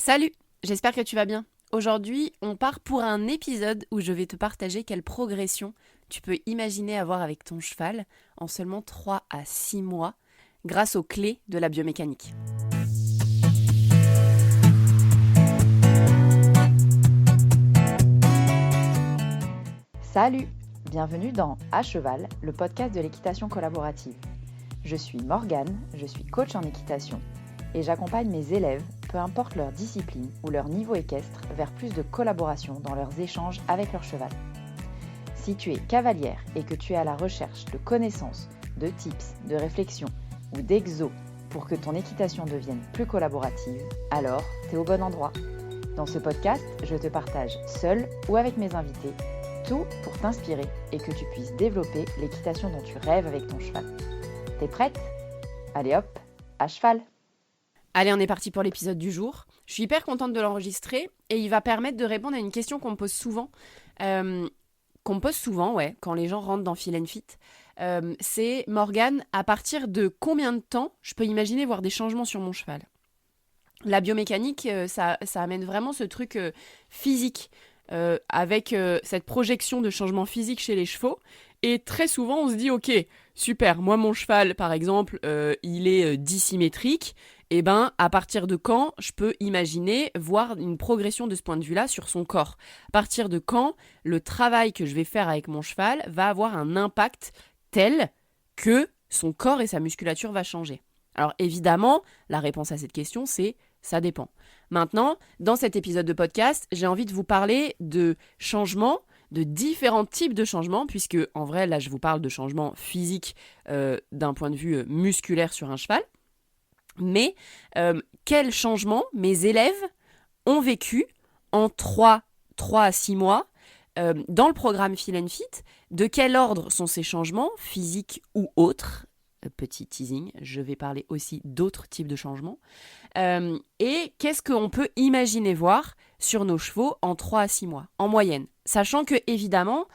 Salut, j'espère que tu vas bien. Aujourd'hui, on part pour un épisode où je vais te partager quelle progression tu peux imaginer avoir avec ton cheval en seulement 3 à 6 mois grâce aux clés de la biomécanique. Salut, bienvenue dans À Cheval, le podcast de l'équitation collaborative. Je suis Morgane, je suis coach en équitation et j'accompagne mes élèves, peu importe leur discipline ou leur niveau équestre, vers plus de collaboration dans leurs échanges avec leur cheval. Si tu es cavalière et que tu es à la recherche de connaissances, de tips, de réflexions ou d'exos pour que ton équitation devienne plus collaborative, alors tu es au bon endroit. Dans ce podcast, je te partage seule ou avec mes invités tout pour t'inspirer et que tu puisses développer l'équitation dont tu rêves avec ton cheval. T'es prête ? Allez hop, à cheval ! Allez, on est parti pour l'épisode du jour. Je suis hyper contente de l'enregistrer et il va permettre de répondre à une question qu'on me pose souvent. Quand les gens rentrent dans Feel and Fit. C'est Morgane, à partir de combien de temps je peux imaginer voir des changements sur mon cheval ? La biomécanique, ça amène vraiment ce truc physique, avec cette projection de changement physique chez les chevaux. Et très souvent, on se dit, ok, super, moi mon cheval, par exemple, il est dissymétrique. Et ben, à partir de quand je peux imaginer voir une progression de ce point de vue-là sur son corps ? À partir de quand le travail que je vais faire avec mon cheval va avoir un impact tel que son corps et sa musculature va changer ? Alors évidemment, la réponse à cette question, c'est ça dépend. Maintenant, dans cet épisode de podcast, j'ai envie de vous parler de changements, de différents types de changements, puisque en vrai, là, je vous parle de changements physiques d'un point de vue musculaire sur un cheval. Mais quels changements mes élèves ont vécu en 3 à 6 mois dans le programme Feel and Fit ? De quel ordre sont ces changements, physiques ou autres ? Petit teasing, je vais parler aussi d'autres types de changements. Et qu'est-ce qu'on peut imaginer voir sur nos chevaux en 3 à 6 mois, en moyenne ? Sachant que, évidemment,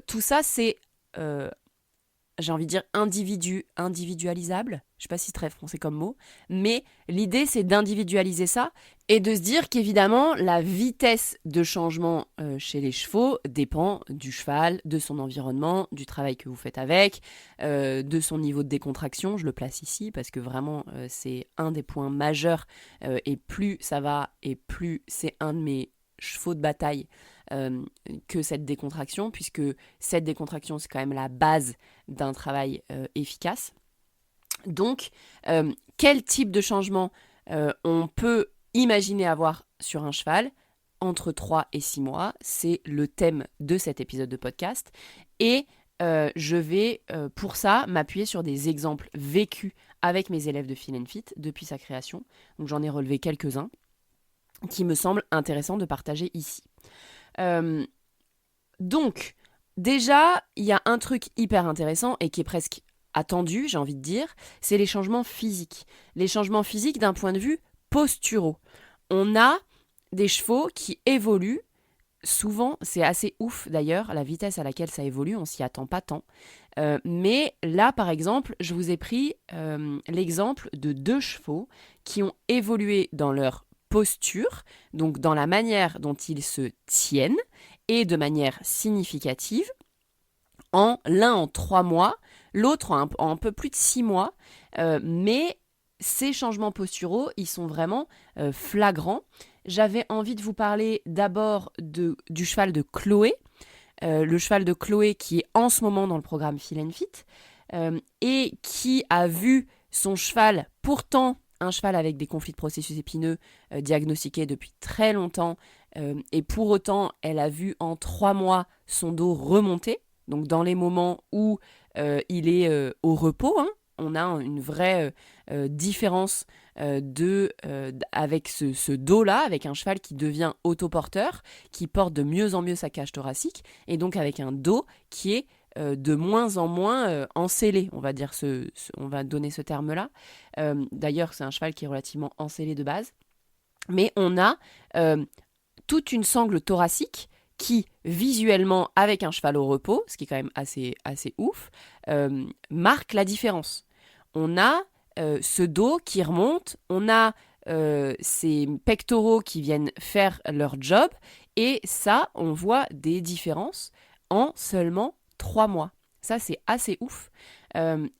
tout ça, c'est, j'ai envie de dire, individualisable. Je ne sais pas si c'est très français comme mot. Mais l'idée, c'est d'individualiser ça et de se dire qu'évidemment, la vitesse de changement chez les chevaux dépend du cheval, de son environnement, du travail que vous faites avec, de son niveau de décontraction. Je le place ici parce que vraiment, c'est un des points majeurs. Et plus ça va, et plus c'est un de mes chevaux de bataille que cette décontraction, puisque cette décontraction, c'est quand même la base d'un travail efficace. Donc, quel type de changement on peut imaginer avoir sur un cheval entre 3 et 6 mois ? C'est le thème de cet épisode de podcast. Et je vais, pour ça, m'appuyer sur des exemples vécus avec mes élèves de Feel and Fit depuis sa création. Donc, j'en ai relevé quelques-uns qui me semblent intéressants de partager ici. Donc, déjà, il y a un truc hyper intéressant et qui est presque attendu, j'ai envie de dire, c'est les changements physiques. Les changements physiques d'un point de vue posturaux. On a des chevaux qui évoluent, souvent, c'est assez ouf d'ailleurs, la vitesse à laquelle ça évolue, on s'y attend pas tant. Mais là, par exemple, je vous ai pris l'exemple de 2 chevaux qui ont évolué dans leur posture, donc dans la manière dont ils se tiennent, et de manière significative, l'un en 3 mois, l'autre en un peu plus de 6 mois, mais ces changements posturaux, ils sont vraiment flagrants. J'avais envie de vous parler d'abord du cheval de Chloé, le cheval de Chloé qui est en ce moment dans le programme Feel and Fit, et qui a vu son cheval, pourtant un cheval avec des conflits de processus épineux diagnostiqués depuis très longtemps, et pour autant, elle a vu en 3 mois son dos remonter. Donc dans les moments où il est au repos, on a une vraie différence avec ce dos-là, avec un cheval qui devient autoporteur, qui porte de mieux en mieux sa cage thoracique, et donc avec un dos qui est de moins en moins encellé, on va dire on va donner ce terme-là. D'ailleurs, c'est un cheval qui est relativement encellé de base. Mais on a toute une sangle thoracique qui, visuellement, avec un cheval au repos, ce qui est quand même assez ouf, marque la différence. On a ce dos qui remonte, on a ses pectoraux qui viennent faire leur job. Et ça, on voit des différences en seulement 3 mois. Ça, c'est assez ouf.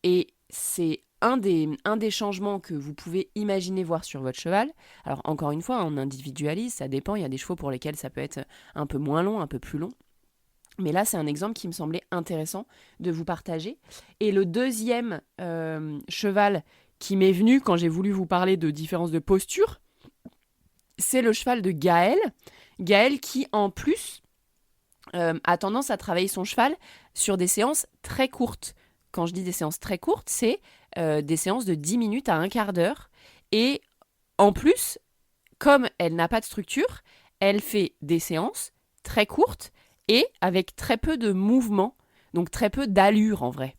Et c'est un des changements que vous pouvez imaginer voir sur votre cheval. Alors, encore une fois, on individualise, ça dépend. Il y a des chevaux pour lesquels ça peut être un peu moins long, un peu plus long. Mais là, c'est un exemple qui me semblait intéressant de vous partager. Et le deuxième cheval qui m'est venu quand j'ai voulu vous parler de différence de posture, c'est le cheval de Gaël. Gaël qui, en plus, a tendance à travailler son cheval sur des séances très courtes. Quand je dis des séances très courtes, c'est des séances de 10 minutes à un quart d'heure. Et en plus, comme elle n'a pas de structure, elle fait des séances très courtes et avec très peu de mouvement, donc très peu d'allure en vrai.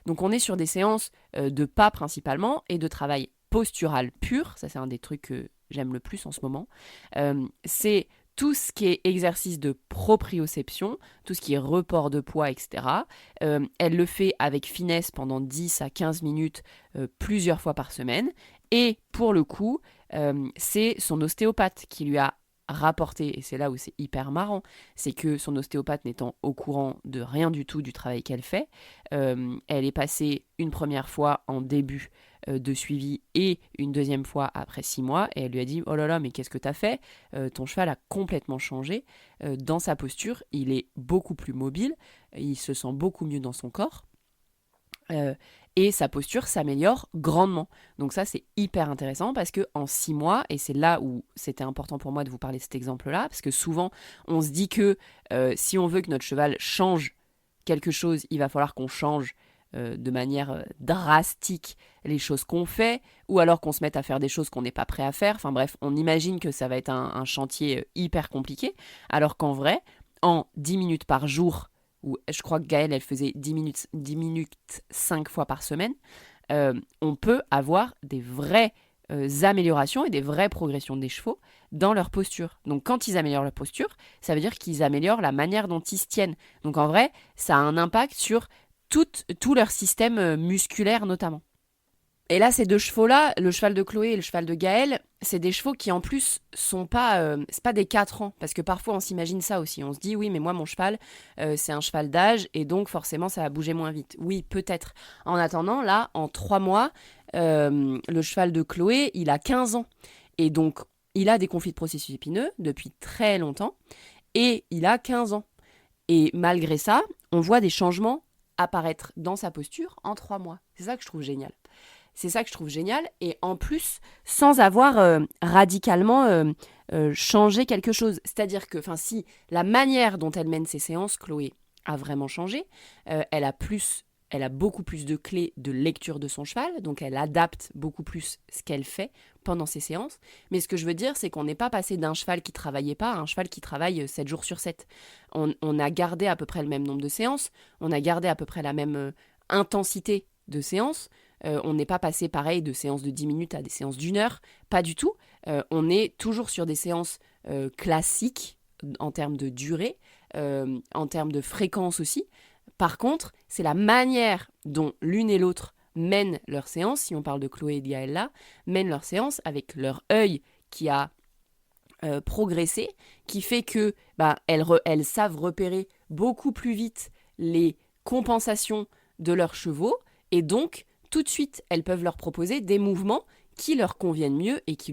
Donc on est sur des séances de pas principalement et de travail postural pur, ça c'est un des trucs que j'aime le plus en ce moment. C'est tout ce qui est exercice de proprioception, tout ce qui est report de poids, etc. Elle le fait avec finesse pendant 10 à 15 minutes plusieurs fois par semaine. Et pour le coup, c'est son ostéopathe qui lui a rapporté, et c'est là où c'est hyper marrant, c'est que son ostéopathe n'étant au courant de rien du tout du travail qu'elle fait, elle est passée une première fois en début de suivi et une deuxième fois après 6 mois, et elle lui a dit « Oh là là, mais qu'est-ce que t'as fait ? Ton cheval a complètement changé dans sa posture, il est beaucoup plus mobile, il se sent beaucoup mieux dans son corps. » Et sa posture s'améliore grandement. Donc ça, c'est hyper intéressant parce qu'en 6 mois, et c'est là où c'était important pour moi de vous parler de cet exemple-là, parce que souvent, on se dit que si on veut que notre cheval change quelque chose, il va falloir qu'on change de manière drastique les choses qu'on fait, ou alors qu'on se mette à faire des choses qu'on n'est pas prêt à faire. Enfin bref, on imagine que ça va être un chantier hyper compliqué, alors qu'en vrai, en 10 minutes par jour, où je crois que Gaëlle, elle faisait 10 minutes 5 fois par semaine, on peut avoir des vraies améliorations et des vraies progressions des chevaux dans leur posture. Donc quand ils améliorent leur posture, ça veut dire qu'ils améliorent la manière dont ils se tiennent. Donc en vrai, ça a un impact sur tout leur système musculaire notamment. Et là, ces deux chevaux-là, le cheval de Chloé et le cheval de Gaël, c'est des chevaux qui en plus sont pas, c'est pas des 4 ans, parce que parfois on s'imagine ça aussi. On se dit oui, mais moi mon cheval, c'est un cheval d'âge et donc forcément ça va bouger moins vite. Oui, peut-être. En attendant, là, en 3 mois, le cheval de Chloé, il a 15 ans et donc il a des conflits de processus épineux depuis très longtemps et il a 15 ans. Et malgré ça, on voit des changements apparaître dans sa posture en 3 mois. C'est ça que je trouve génial. C'est ça que je trouve génial. Et en plus, sans avoir radicalement changé quelque chose. C'est-à-dire que, si la manière dont elle mène ses séances, Chloé, a vraiment changé, elle a beaucoup plus de clés de lecture de son cheval, donc elle adapte beaucoup plus ce qu'elle fait pendant ses séances. Mais ce que je veux dire, c'est qu'on n'est pas passé d'un cheval qui travaillait pas à un cheval qui travaille 7 jours sur 7. On a gardé à peu près le même nombre de séances, on a gardé à peu près la même intensité de séances. On n'est pas passé pareil de séances de 10 minutes à des séances d'1 heure, pas du tout. On est toujours sur des séances classiques en termes de durée, en termes de fréquence aussi. Par contre, c'est la manière dont l'une et l'autre mènent leurs séances, si on parle de Chloé et de Gaël là, mènent leurs séances avec leur œil qui a progressé, qui fait que elles savent repérer beaucoup plus vite les compensations de leurs chevaux, et donc tout de suite, elles peuvent leur proposer des mouvements qui leur conviennent mieux et qui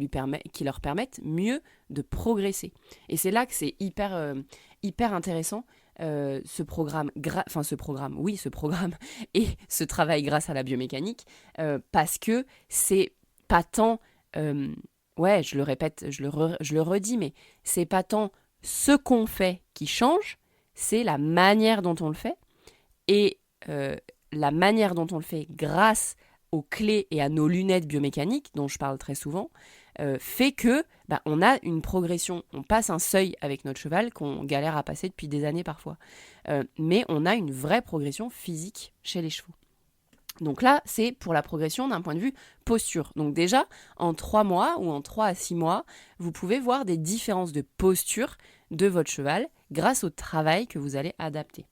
leur permettent mieux de progresser. Et c'est là que c'est hyper intéressant, ce programme et ce travail grâce à la biomécanique, parce que c'est pas tant, je le répète, je le redis, mais c'est pas tant ce qu'on fait qui change, c'est la manière dont on le fait, et la manière dont on le fait grâce aux clés et à nos lunettes biomécaniques, dont je parle très souvent, fait que on a une progression. On passe un seuil avec notre cheval qu'on galère à passer depuis des années parfois. Mais on a une vraie progression physique chez les chevaux. Donc là, c'est pour la progression d'un point de vue posture. Donc déjà, en 3 mois ou en 3 à 6 mois, vous pouvez voir des différences de posture de votre cheval grâce au travail que vous allez adapter.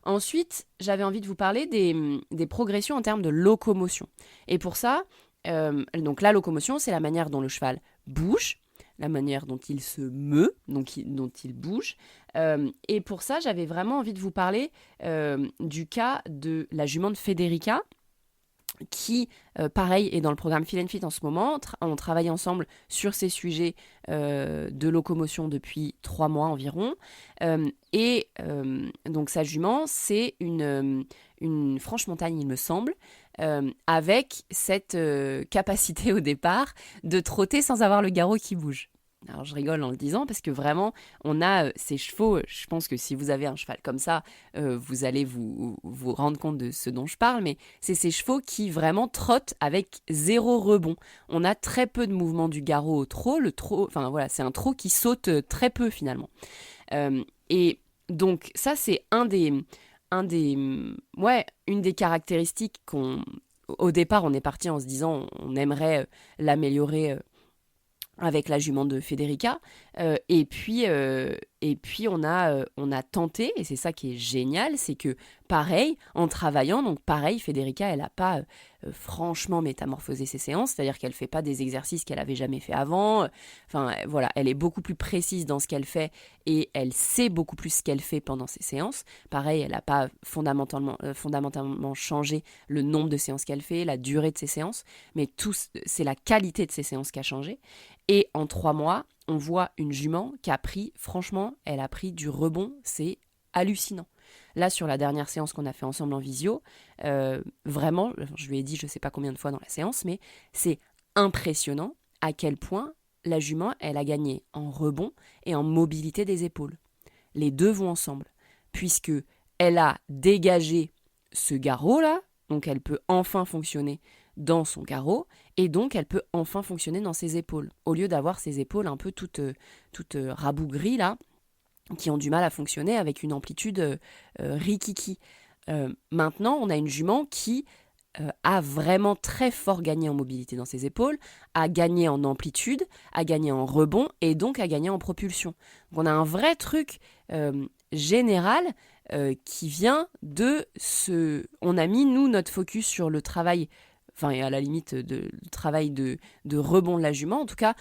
Ensuite, j'avais envie de vous parler des progressions en termes de locomotion. Et pour ça, Donc la locomotion, c'est la manière dont le cheval bouge, la manière dont il se meut, dont il bouge. Et pour ça, j'avais vraiment envie de vous parler du cas de la jument de Federica, qui, pareil, est dans le programme Feel and Fit en ce moment. On travaille ensemble sur ces sujets de locomotion depuis 3 mois environ. Donc sa jument, c'est une franche montagne, il me semble, avec cette capacité au départ de trotter sans avoir le garrot qui bouge. Alors je rigole en le disant parce que vraiment on a ces chevaux, je pense que si vous avez un cheval comme ça, vous allez vous rendre compte de ce dont je parle, mais c'est ces chevaux qui vraiment trottent avec 0 rebond. On a très peu de mouvement du garrot au trot, enfin voilà, c'est un trot qui saute très peu finalement. Et donc ça c'est une des caractéristiques au départ on est parti en se disant on aimerait l'améliorer avec la jument de Federica. Et puis on a tenté, et c'est ça qui est génial, c'est que pareil, en travaillant, donc pareil, Federica, elle n'a pas franchement métamorphosé ses séances, c'est-à-dire qu'elle ne fait pas des exercices qu'elle n'avait jamais fait avant. Enfin, voilà, elle est beaucoup plus précise dans ce qu'elle fait et elle sait beaucoup plus ce qu'elle fait pendant ses séances. Pareil, elle n'a pas fondamentalement changé le nombre de séances qu'elle fait, la durée de ses séances, mais c'est la qualité de ses séances qui a changé. Et en 3 mois, on voit une jument qui a pris, franchement, elle a pris du rebond, c'est hallucinant. Là, sur la dernière séance qu'on a fait ensemble en visio, vraiment, je lui ai dit je ne sais pas combien de fois dans la séance, mais c'est impressionnant à quel point la jument, elle a gagné en rebond et en mobilité des épaules. Les deux vont ensemble, puisque elle a dégagé ce garrot-là, donc elle peut enfin fonctionner dans son garrot, et donc elle peut enfin fonctionner dans ses épaules, au lieu d'avoir ses épaules un peu toutes rabougries là, qui ont du mal à fonctionner avec une amplitude rikiki. Maintenant, on a une jument qui a vraiment très fort gagné en mobilité dans ses épaules, a gagné en amplitude, a gagné en rebond, et donc a gagné en propulsion. Donc on a un vrai truc général qui vient de ce... On a mis, nous, notre focus sur le travail, enfin, à la limite, le travail de rebond de la jument. En tout cas,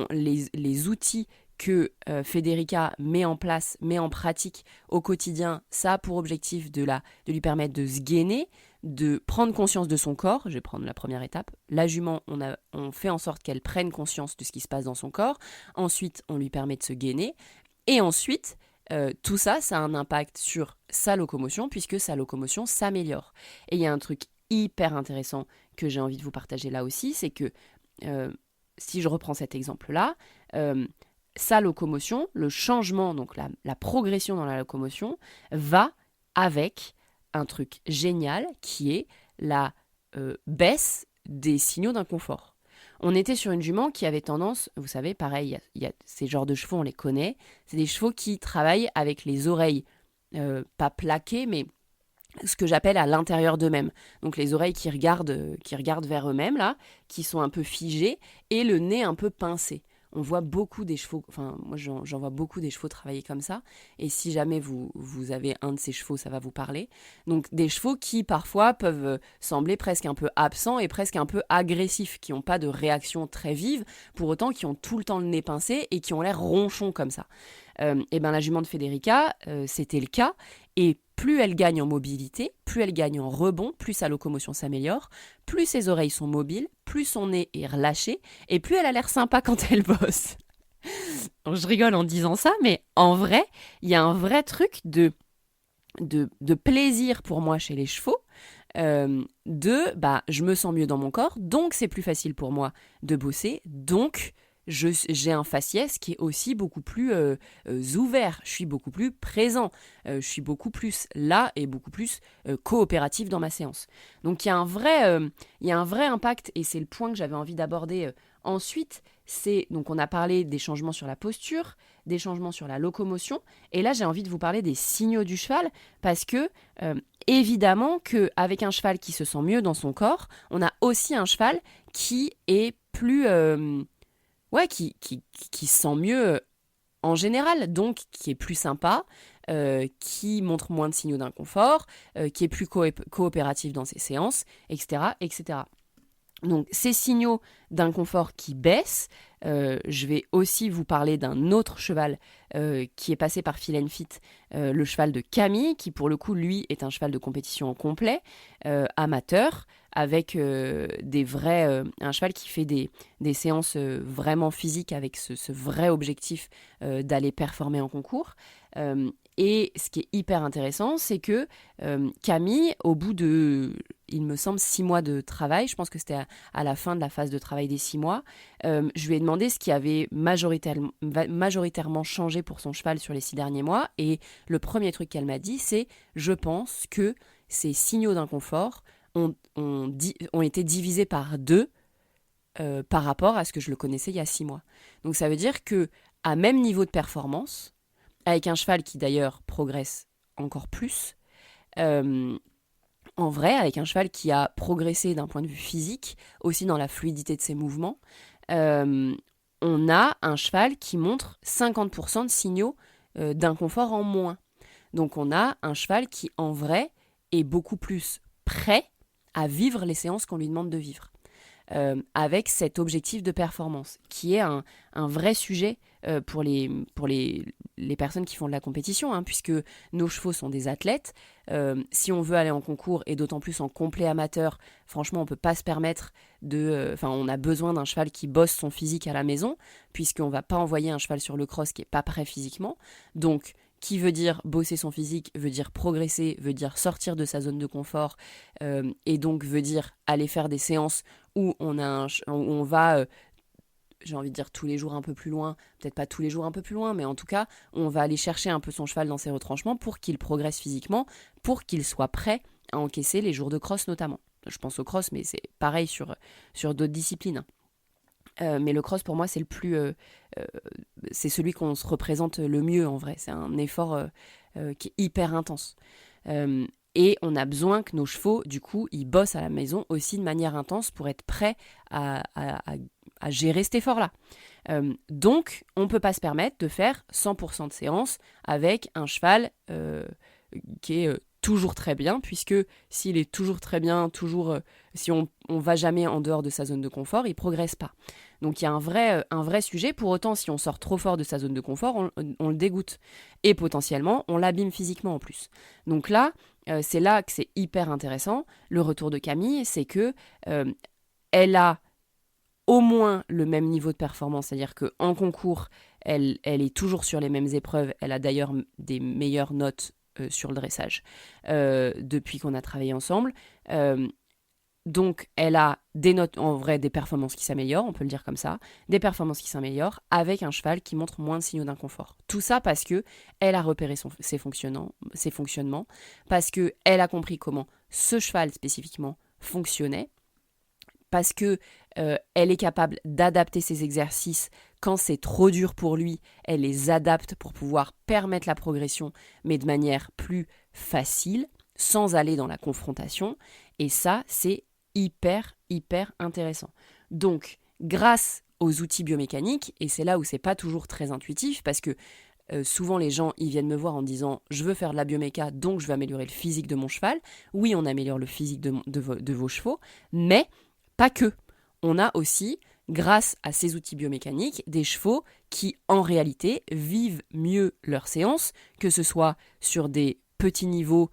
les outils que Federica met en place, met en pratique au quotidien, ça a pour objectif de lui permettre de se gainer, de prendre conscience de son corps. Je vais prendre la première étape. La jument, on fait en sorte qu'elle prenne conscience de ce qui se passe dans son corps. Ensuite, on lui permet de se gainer. Et ensuite, tout ça a un impact sur sa locomotion, puisque sa locomotion s'améliore. Et il y a un truc hyper intéressant que j'ai envie de vous partager là aussi, c'est que si je reprends cet exemple-là, sa locomotion, le changement, donc la progression dans la locomotion, va avec un truc génial qui est la baisse des signaux d'inconfort. On était sur une jument qui avait tendance, vous savez, pareil, il y a ces genres de chevaux, on les connaît, c'est des chevaux qui travaillent avec les oreilles, pas plaquées, mais ce que j'appelle à l'intérieur d'eux-mêmes. Donc les oreilles qui regardent vers eux-mêmes, là, qui sont un peu figées, et le nez un peu pincé. On voit beaucoup des chevaux, enfin moi j'en vois beaucoup des chevaux travailler comme ça, et si jamais vous avez un de ces chevaux, ça va vous parler. Donc des chevaux qui parfois peuvent sembler presque un peu absents et presque un peu agressifs, qui n'ont pas de réaction très vive, pour autant qui ont tout le temps le nez pincé et qui ont l'air ronchons comme ça. Et bien la jument de Federica, c'était le cas, et plus elle gagne en mobilité, plus elle gagne en rebond, plus sa locomotion s'améliore, plus ses oreilles sont mobiles, plus son nez est relâché, et plus elle a l'air sympa quand elle bosse. Donc, je rigole en disant ça, mais en vrai, il y a un vrai truc de plaisir pour moi chez les chevaux, je me sens mieux dans mon corps, donc c'est plus facile pour moi de bosser, donc j'ai un faciès qui est aussi beaucoup plus ouvert, je suis beaucoup plus présent, je suis beaucoup plus là et beaucoup plus coopératif dans ma séance. Donc il y a un vrai impact, et c'est le point que j'avais envie d'aborder ensuite. Donc on a parlé des changements sur la posture, des changements sur la locomotion, et là j'ai envie de vous parler des signaux du cheval, parce que évidemment qu'avec un cheval qui se sent mieux dans son corps, on a aussi un cheval qui est plus... qui se sent mieux en général, donc qui est plus sympa, qui montre moins de signaux d'inconfort, qui est plus coopératif dans ses séances, etc., etc. Donc ces signaux d'inconfort qui baissent, je vais aussi vous parler d'un autre cheval qui est passé par Feel and Fit, le cheval de Camille, qui pour le coup lui est un cheval de compétition en complet, amateur, avec un cheval qui fait des séances vraiment physiques avec ce vrai objectif d'aller performer en concours. Et ce qui est hyper intéressant, c'est que Camille, au bout de, il me semble, 6 mois de travail, je pense que c'était à la fin de la phase de travail des 6 mois, je lui ai demandé ce qui avait majoritairement changé pour son cheval sur les 6 derniers mois. Et le premier truc qu'elle m'a dit, c'est: je pense que ces signaux d'inconfort ont été divisés par 2 par rapport à ce que je le connaissais il y a 6 mois. Donc ça veut dire que à même niveau de performance, avec un cheval qui d'ailleurs progresse encore plus, euh, en vrai, avec un cheval qui a progressé d'un point de vue physique, aussi dans la fluidité de ses mouvements, euh, on a un cheval qui montre 50% de signaux d'inconfort en moins. Donc on a un cheval qui, en vrai, est beaucoup plus prêt à vivre les séances qu'on lui demande de vivre. Avec cet objectif de performance, qui est un vrai sujet pour les personnes qui font de la compétition, hein, puisque nos chevaux sont des athlètes. Si on veut aller en concours, et d'autant plus en complet amateur, franchement, on ne peut pas se permettre on a besoin d'un cheval qui bosse son physique à la maison, puisqu'on ne va pas envoyer un cheval sur le cross qui n'est pas prêt physiquement. Donc, qui veut dire bosser son physique, veut dire progresser, veut dire sortir de sa zone de confort, et donc veut dire aller faire des séances où on va, j'ai envie de dire tous les jours un peu plus loin, peut-être pas tous les jours un peu plus loin, mais en tout cas, on va aller chercher un peu son cheval dans ses retranchements pour qu'il progresse physiquement, pour qu'il soit prêt à encaisser les jours de cross notamment. Je pense au cross, mais c'est pareil sur d'autres disciplines. Mais le cross, pour moi, c'est celui qu'on se représente le mieux, en vrai. C'est un effort qui est hyper intense. Et on a besoin que nos chevaux, du coup, ils bossent à la maison aussi de manière intense pour être prêts à gérer cet effort-là. Donc, on ne peut pas se permettre de faire 100% de séances avec un cheval qui est toujours très bien, puisque s'il est toujours très bien, si on va jamais en dehors de sa zone de confort, il progresse pas. Donc il y a un vrai sujet. Pour autant, si on sort trop fort de sa zone de confort, on le dégoûte. Et potentiellement, on l'abîme physiquement en plus. Donc là, c'est là que c'est hyper intéressant. Le retour de Camille, c'est que elle a au moins le même niveau de performance, c'est-à-dire qu'en concours, elle est toujours sur les mêmes épreuves. Elle a d'ailleurs des meilleures notes sur le dressage depuis qu'on a travaillé ensemble. Donc, elle a des notes, en vrai, des performances qui s'améliorent, on peut le dire comme ça, des performances qui s'améliorent avec un cheval qui montre moins de signaux d'inconfort. Tout ça parce que elle a repéré ses fonctionnements, parce que elle a compris comment ce cheval spécifiquement fonctionnait, parce que elle est capable d'adapter ses exercices quand c'est trop dur pour lui. Elle les adapte pour pouvoir permettre la progression, mais de manière plus facile, sans aller dans la confrontation. Et ça, c'est hyper intéressant. Donc, grâce aux outils biomécaniques, et c'est là où c'est pas toujours très intuitif, parce que souvent les gens ils viennent me voir en disant: je veux faire de la bioméca, donc je veux améliorer le physique de mon cheval. Oui, on améliore le physique de vos chevaux, mais pas que. On a aussi, grâce à ces outils biomécaniques, des chevaux qui en réalité vivent mieux leurs séances, que ce soit sur des petits niveaux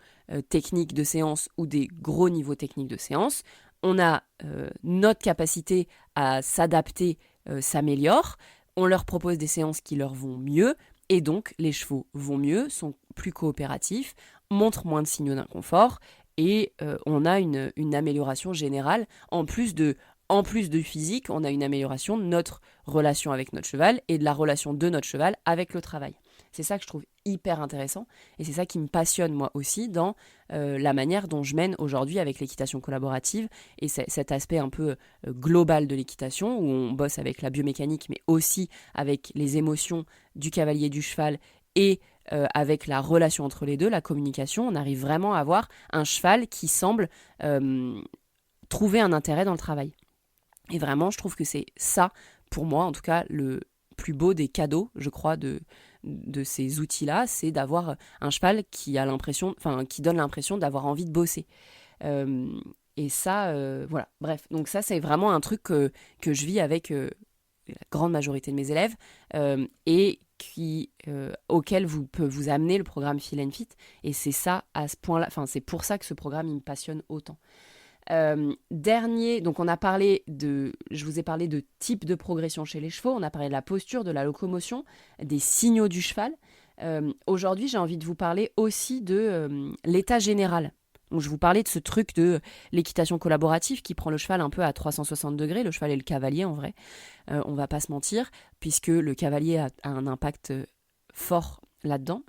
techniques de séance ou des gros niveaux techniques de séance. On a notre capacité à s'adapter s'améliore, on leur propose des séances qui leur vont mieux, et donc les chevaux vont mieux, sont plus coopératifs, montrent moins de signaux d'inconfort, et on a une amélioration générale. En plus du physique, on a une amélioration de notre relation avec notre cheval et de la relation de notre cheval avec le travail. C'est ça que je trouve hyper intéressant, et c'est ça qui me passionne moi aussi dans la manière dont je mène aujourd'hui avec l'équitation collaborative, et cet aspect un peu global de l'équitation où on bosse avec la biomécanique mais aussi avec les émotions du cavalier et du cheval, et avec la relation entre les deux, la communication. On arrive vraiment à avoir un cheval qui semble trouver un intérêt dans le travail. Et vraiment, je trouve que c'est ça, pour moi en tout cas, le plus beau des cadeaux, je crois, de ces outils-là, c'est d'avoir un cheval qui donne l'impression d'avoir envie de bosser. Et ça, voilà. Bref, donc ça, c'est vraiment un truc que je vis avec la grande majorité de mes élèves et auquel peut vous amener le programme Feel and Fit. Et c'est ça, à ce point-là, enfin, c'est pour ça que ce programme, il me passionne autant. Dernier, donc je vous ai parlé de type de progression chez les chevaux, on a parlé de la posture, de la locomotion, des signaux du cheval. Aujourd'hui, j'ai envie de vous parler aussi de l'état général. Donc, je vous parlais de ce truc de l'équitation collaborative qui prend le cheval un peu à 360 degrés, le cheval et le cavalier en vrai, on va pas se mentir, puisque le cavalier a un impact fort là-dedans.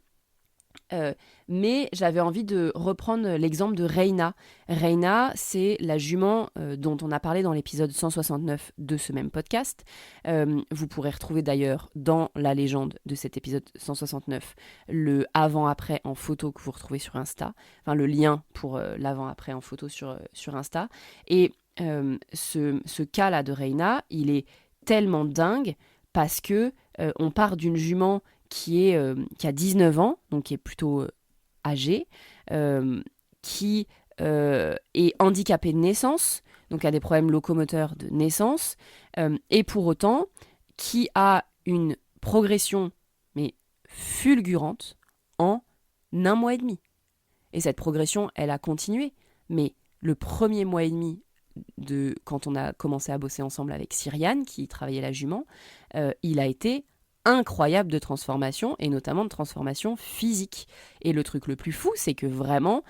Mais j'avais envie de reprendre l'exemple de Reina. Reina, c'est la jument dont on a parlé dans l'épisode 169 de ce même podcast. Vous pourrez retrouver d'ailleurs dans la légende de cet épisode 169 le avant-après en photo que vous retrouvez sur Insta. Enfin, le lien pour l'avant-après en photo sur Insta. Et ce cas-là de Reina, il est tellement dingue parce que on part d'une jument qui a 19 ans, donc qui est plutôt âgée, qui est handicapée de naissance, donc a des problèmes locomoteurs de naissance, et pour autant qui a une progression mais fulgurante en 1 mois et demi. Et cette progression, elle a continué, mais le premier mois et demi quand on a commencé à bosser ensemble avec Cyriane, qui travaillait la jument, il a été incroyable de transformation et notamment de transformation physique. Et le truc le plus fou, c'est que vraiment,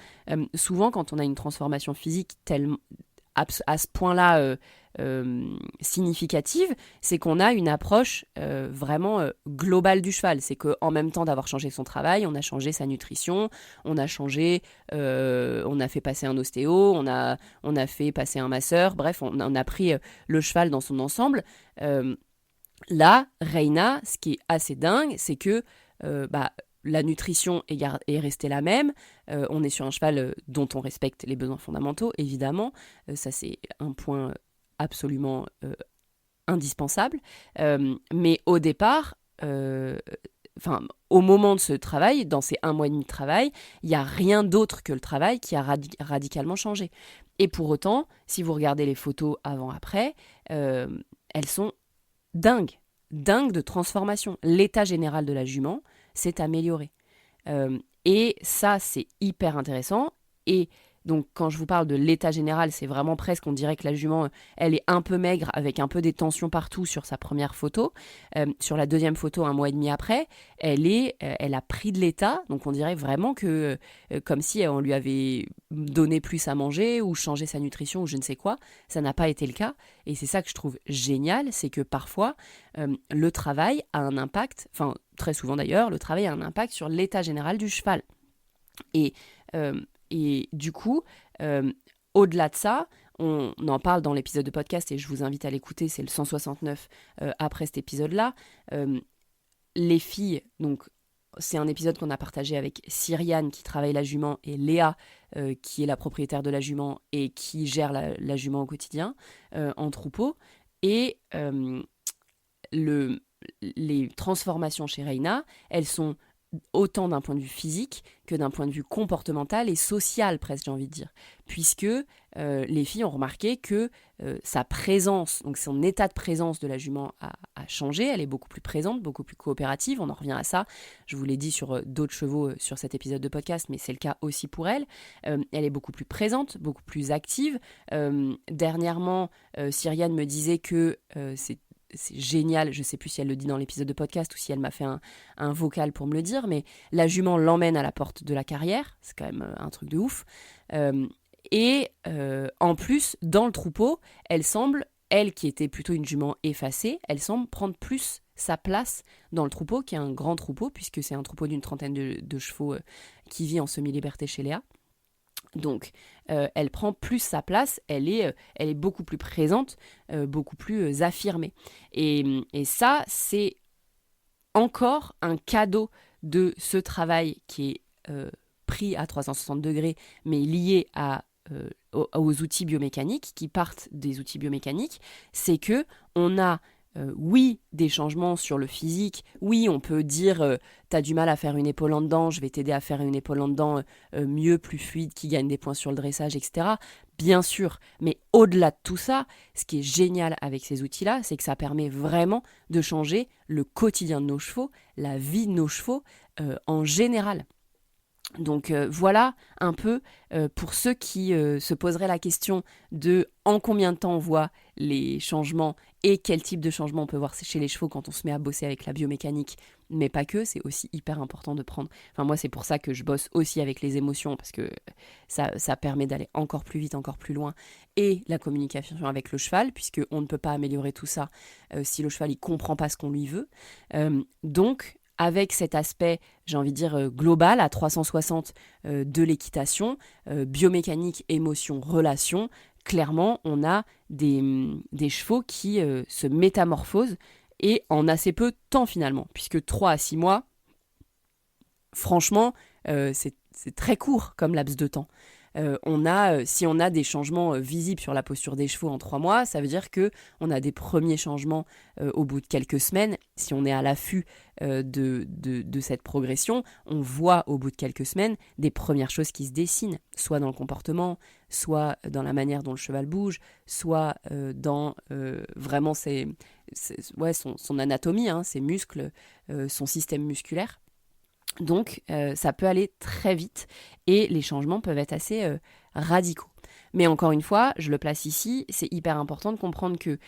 souvent quand on a une transformation physique à ce point-là significative, c'est qu'on a une approche vraiment globale du cheval. C'est qu'en même temps d'avoir changé son travail, on a changé sa nutrition, on a fait passer un ostéo, on a fait passer un masseur, bref, on a pris le cheval dans son ensemble. Là, Reina, ce qui est assez dingue, c'est que la nutrition est restée la même. On est sur un cheval dont on respecte les besoins fondamentaux, évidemment. Ça, c'est un point absolument indispensable. Mais au départ, au moment de ce travail, dans ces 1 mois et demi de travail, il n'y a rien d'autre que le travail qui a radicalement changé. Et pour autant, si vous regardez les photos avant-après, elles sont dingue de transformation. L'état général de la jument s'est amélioré. Et ça, c'est hyper intéressant. Et donc, quand je vous parle de l'état général, c'est vraiment presque, on dirait que la jument, elle est un peu maigre, avec un peu des tensions partout sur sa première photo. Sur la deuxième photo, 1 mois et demi après, elle a pris de l'état. Donc, on dirait vraiment que, comme si on lui avait donné plus à manger ou changé sa nutrition ou je ne sais quoi. Ça n'a pas été le cas. Et c'est ça que je trouve génial, c'est que parfois, le travail a un impact, enfin, très souvent d'ailleurs, le travail a un impact sur l'état général du cheval. Et du coup, au-delà de ça, on en parle dans l'épisode de podcast et je vous invite à l'écouter, c'est le 169 après cet épisode-là. Les filles, donc c'est un épisode qu'on a partagé avec Cyriane qui travaille la jument et Léa qui est la propriétaire de la jument et qui gère la jument au quotidien en troupeau. Et les transformations chez Reina, elles sont autant d'un point de vue physique que d'un point de vue comportemental et social, presque j'ai envie de dire, puisque les filles ont remarqué que sa présence, donc son état de présence de la jument a changé, elle est beaucoup plus présente, beaucoup plus coopérative, on en revient à ça, je vous l'ai dit sur d'autres chevaux sur cet épisode de podcast, mais c'est le cas aussi pour elle, elle est beaucoup plus présente, beaucoup plus active. Dernièrement, Cyriane me disait que c'est génial, je ne sais plus si elle le dit dans l'épisode de podcast ou si elle m'a fait un vocal pour me le dire, mais la jument l'emmène à la porte de la carrière, c'est quand même un truc de ouf. Et en plus, dans le troupeau, elle semble, elle qui était plutôt une jument effacée, elle semble prendre plus sa place dans le troupeau, qui est un grand troupeau, puisque c'est un troupeau d'une 30aine de chevaux qui vit en semi-liberté chez Léa. Donc, elle prend plus sa place, elle est beaucoup plus présente, beaucoup plus affirmée. Et ça, c'est encore un cadeau de ce travail qui est pris à 360 degrés, mais lié aux outils biomécaniques, qui partent des outils biomécaniques. C'est que on a oui, des changements sur le physique. Oui, on peut dire t'as du mal à faire une épaule en dedans, je vais t'aider à faire une épaule en dedans mieux, plus fluide, qui gagne des points sur le dressage, etc. bien sûr. Mais au-delà de tout ça, ce qui est génial avec ces outils-là, c'est que ça permet vraiment de changer le quotidien de nos chevaux, la vie de nos chevaux en général. Donc voilà un peu pour ceux qui se poseraient la question de en combien de temps on voit les changements et quel type de changement on peut voir chez les chevaux quand on se met à bosser avec la biomécanique, mais pas que, c'est aussi hyper important de prendre. Enfin moi c'est pour ça que je bosse aussi avec les émotions parce que ça permet d'aller encore plus vite, encore plus loin, et la communication avec le cheval puisque on ne peut pas améliorer tout ça si le cheval il comprend pas ce qu'on lui veut. Donc avec cet aspect, j'ai envie de dire, global, à 360 de l'équitation, biomécanique, émotion, relation, clairement, on a des chevaux qui se métamorphosent et en assez peu de temps finalement, puisque 3 à 6 mois, franchement, c'est très court comme laps de temps. Si on a des changements visibles sur la posture des chevaux en 3 mois, ça veut dire qu'on a des premiers changements au bout de quelques semaines. Si on est à l'affût de cette progression, on voit au bout de quelques semaines des premières choses qui se dessinent, soit dans le comportement, soit dans la manière dont le cheval bouge, soit dans vraiment son anatomie, ses muscles, son système musculaire. Donc ça peut aller très vite et les changements peuvent être assez radicaux. Mais encore une fois, je le place ici, c'est hyper important de comprendre que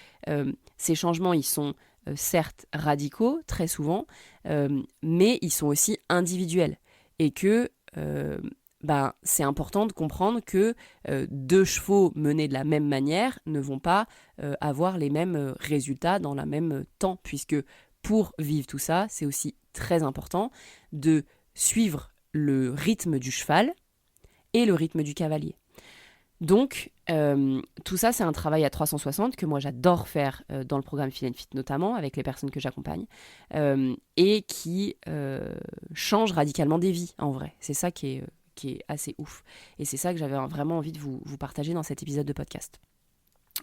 ces changements, ils sont certes radicaux, très souvent, mais ils sont aussi individuels. Et que c'est important de comprendre que 2 chevaux menés de la même manière ne vont pas avoir les mêmes résultats dans le même temps, puisque pour vivre tout ça, c'est aussi très important de suivre le rythme du cheval et le rythme du cavalier. Donc, tout ça, c'est un travail à 360 que moi, j'adore faire dans le programme Feel & Fit, notamment avec les personnes que j'accompagne, et qui change radicalement des vies, en vrai. C'est ça qui est assez ouf. Et c'est ça que j'avais vraiment envie de vous partager dans cet épisode de podcast.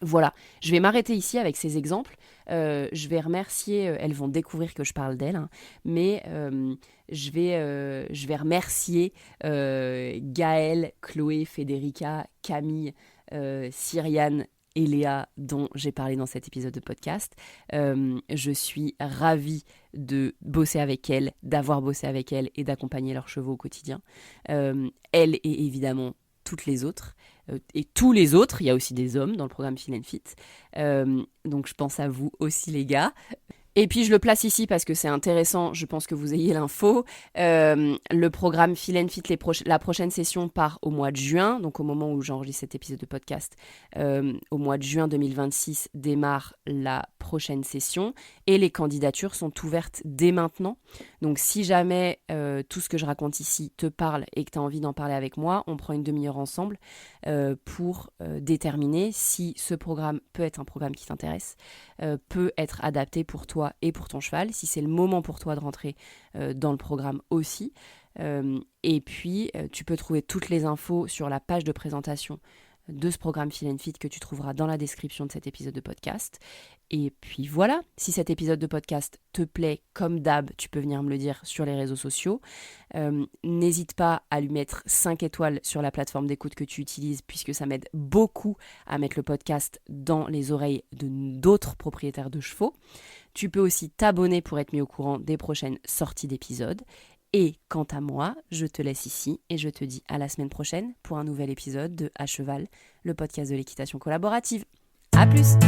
Voilà, je vais m'arrêter ici avec ces exemples. Je vais remercier, elles vont découvrir que je parle d'elles, mais je vais remercier Gaëlle, Chloé, Federica, Camille, Cyriane et Léa dont j'ai parlé dans cet épisode de podcast. Je suis ravie de bosser avec elles, d'avoir bossé avec elles et d'accompagner leurs chevaux au quotidien. Elles et évidemment toutes les autres. Et tous les autres, il y a aussi des hommes dans le programme Feel & Fit. Donc je pense à vous aussi les gars. Et puis je le place ici parce que c'est intéressant, je pense que vous ayez l'info. Le programme Feel & Fit, la prochaine session part au mois de juin, donc au moment où j'enregistre cet épisode de podcast. Au mois de juin 2026 démarre la prochaine session et les candidatures sont ouvertes dès maintenant. Donc si jamais tout ce que je raconte ici te parle et que tu as envie d'en parler avec moi, on prend une demi-heure ensemble pour déterminer si ce programme peut être un programme qui t'intéresse, peut être adapté pour toi et pour ton cheval, si c'est le moment pour toi de rentrer dans le programme aussi. Et puis, tu peux trouver toutes les infos sur la page de présentation de ce programme Feel & Fit que tu trouveras dans la description de cet épisode de podcast. Et puis voilà, si cet épisode de podcast te plaît, comme d'hab, tu peux venir me le dire sur les réseaux sociaux. N'hésite pas à lui mettre 5 étoiles sur la plateforme d'écoute que tu utilises, puisque ça m'aide beaucoup à mettre le podcast dans les oreilles d'autres propriétaires de chevaux. Tu peux aussi t'abonner pour être mis au courant des prochaines sorties d'épisodes. Et quant à moi, je te laisse ici et je te dis à la semaine prochaine pour un nouvel épisode de À Cheval, le podcast de l'équitation collaborative. À plus!